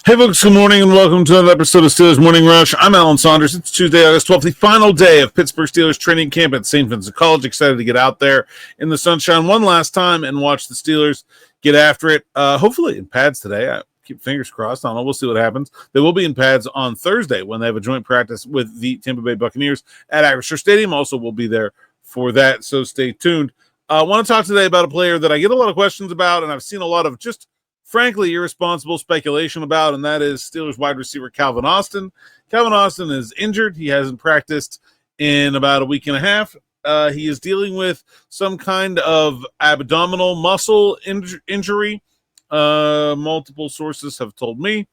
Hey folks, good morning and welcome to another episode of Steelers Morning Rush. I'm Alan Saunders. It's Tuesday, August 12th, the final day of Pittsburgh Steelers training camp at St. Vincent College. Excited to get out there in the sunshine one last time and watch the Steelers get after it. Hopefully in pads today. I keep fingers crossed. I don't know. We'll see what happens. They will be in pads on Thursday when they have a joint practice with the Tampa Bay Buccaneers at Acrisure Stadium. Also, we'll be there for that, so stay tuned. I want to talk today about a player that I get a lot of questions about, and I've seen a lot of just frankly irresponsible speculation about, and that is Steelers wide receiver Calvin Austin. Calvin Austin is injured. He hasn't practiced in about a week and a half. He is dealing with some kind of abdominal muscle injury. Multiple sources have told me,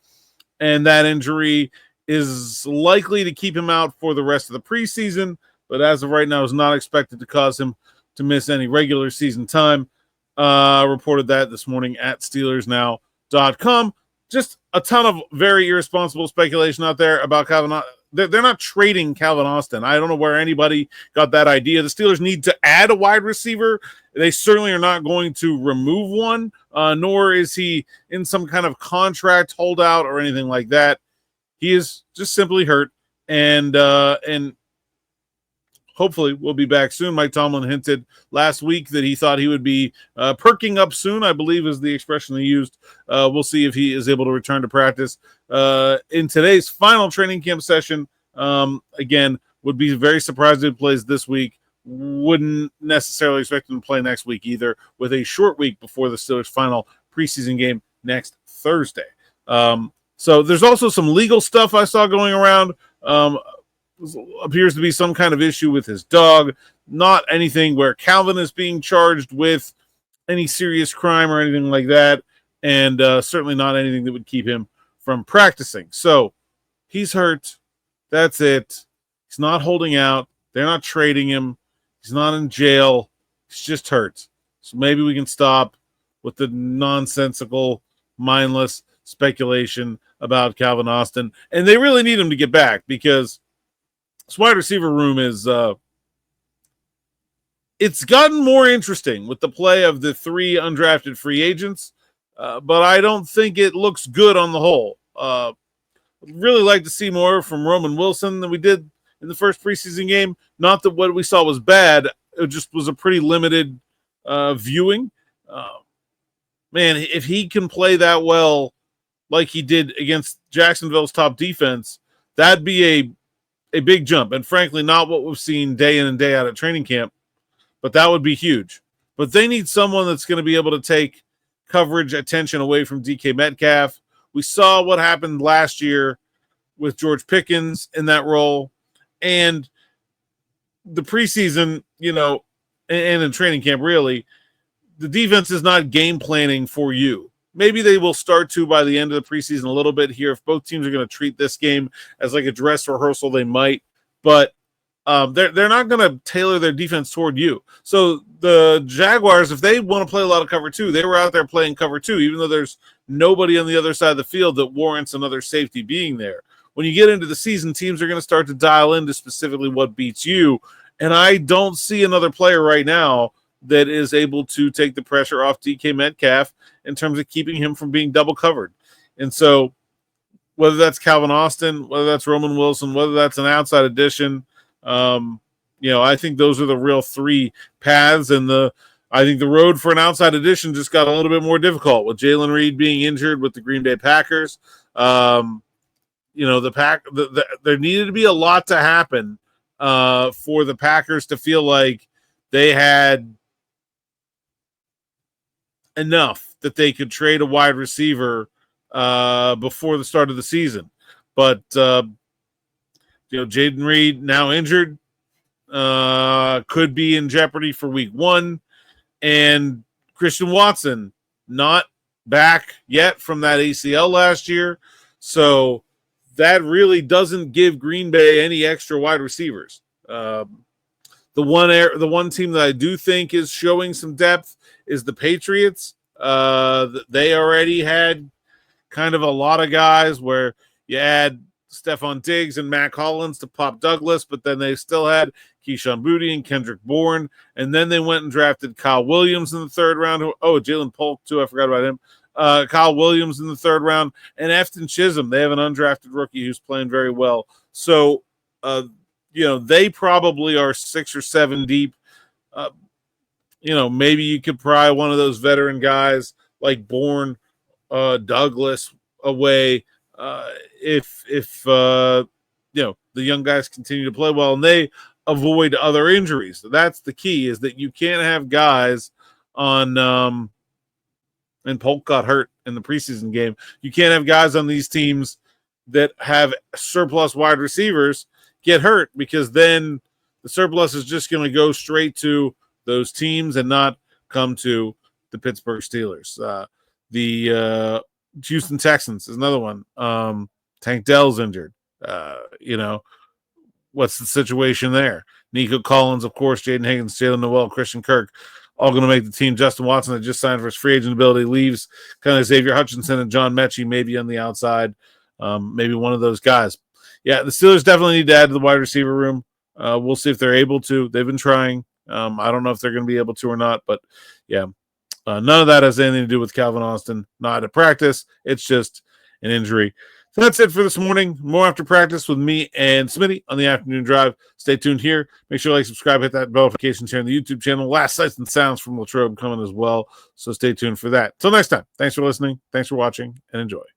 and that injury is likely to keep him out for the rest of the preseason, but as of right now is not expected to cause him to miss any regular season time. Reported that this morning at SteelersNow.com. Just a ton of very irresponsible speculation out there about Calvin. They're not trading Calvin Austin. I don't know where anybody got that idea. The Steelers need to add a wide receiver. They certainly are not going to remove one, nor is he in some kind of contract holdout or anything like that. He is just simply hurt, and hopefully we'll be back soon. Mike Tomlin hinted last week that he thought he would be perking up soon, I believe is the expression they used. We'll see if he is able to return to practice. In today's final training camp session, again, would be very surprised if he plays this week. Wouldn't necessarily expect him to play next week either, with a short week before the Steelers' final preseason game next Thursday. So there's also some legal stuff I saw going around. Appears to be some kind of issue with his dog, not anything where Calvin is being charged with any serious crime or anything like that, and certainly not anything that would keep him from practicing. So he's hurt. That's it. He's not holding out. They're not trading him. He's not in jail. He's just hurt. So maybe we can stop with the nonsensical, mindless speculation about Calvin Austin. And they really need him to get back, because this wide receiver room is it's gotten more interesting with the play of the three undrafted free agents, but I don't think it looks good on the whole. I'd really like to see more from Roman Wilson than we did in the first preseason game. Not that what we saw was bad. It just was a pretty limited viewing. Man, if he can play that well like he did against Jacksonville's top defense, that'd be a big jump, and frankly, not what we've seen day in and day out at training camp, but that would be huge. But they need someone that's going to be able to take coverage attention away from DK Metcalf. We saw what happened last year with George Pickens in that role, and the preseason, and in training camp, really, the defense is not game planning for you. Maybe they will start to by the end of the preseason a little bit here. If both teams are going to treat this game as like a dress rehearsal, they might. But they're not going to tailor their defense toward you. So the Jaguars, if they want to play a lot of cover two, they were out there playing cover two, even though there's nobody on the other side of the field that warrants another safety being there. When you get into the season, teams are going to start to dial into specifically what beats you. And I don't see another player right now that is able to take the pressure off DK Metcalf in terms of keeping him from being double covered. And so whether that's Calvin Austin, whether that's Roman Wilson, whether that's an outside addition, I think those are the real three paths. And I think the road for an outside addition just got a little bit more difficult with Jalen Reed being injured with the Green Bay Packers. There needed to be a lot to happen for the Packers to feel like they had enough that they could trade a wide receiver before the start of the season. But, Jaden Reed now injured, could be in jeopardy for week one. And Christian Watson not back yet from that ACL last year. So that really doesn't give Green Bay any extra wide receivers. The one team that I do think is showing some depth is the Patriots. They already had kind of a lot of guys where you add Stephon Diggs and Matt Collins to Pop Douglas, but then they still had Keyshawn Boutte and Kendrick Bourne, and then they went and drafted Kyle Williams in the third round. Oh, Jalen Polk too, I forgot about him. Kyle Williams in the third round, and Efton Chisholm. They have an undrafted rookie who's playing very well. So, they probably are 6 or 7 deep. Maybe you could pry one of those veteran guys like Bourne, Douglas away if the young guys continue to play well and they avoid other injuries. So that's the key, is that you can't have guys on and Polk got hurt in the preseason game. You can't have guys on these teams that have surplus wide receivers get hurt, because then the surplus is just going to go straight to those teams and not come to the Pittsburgh Steelers. The Houston Texans is another one. Tank Dell's injured. What's the situation there? Nico Collins, of course, Jaden Higgins, Jalen Noel, Christian Kirk, all going to make the team. Justin Watson, that just signed for his free agent ability, leaves. Kind of Xavier Hutchinson and John Mechie maybe on the outside. Maybe one of those guys. Yeah, the Steelers definitely need to add to the wide receiver room. We'll see if they're able to. They've been trying. I don't know if they're going to be able to or not, but yeah, none of that has anything to do with Calvin Austin. Not at practice. It's just an injury. So that's it for this morning. More after practice with me and Smitty on the afternoon drive. Stay tuned here. Make sure you like, subscribe, hit that bell notification, share on the YouTube channel. Last sights and sounds from Latrobe coming as well. So stay tuned for that. Till next time. Thanks for listening. Thanks for watching, and enjoy.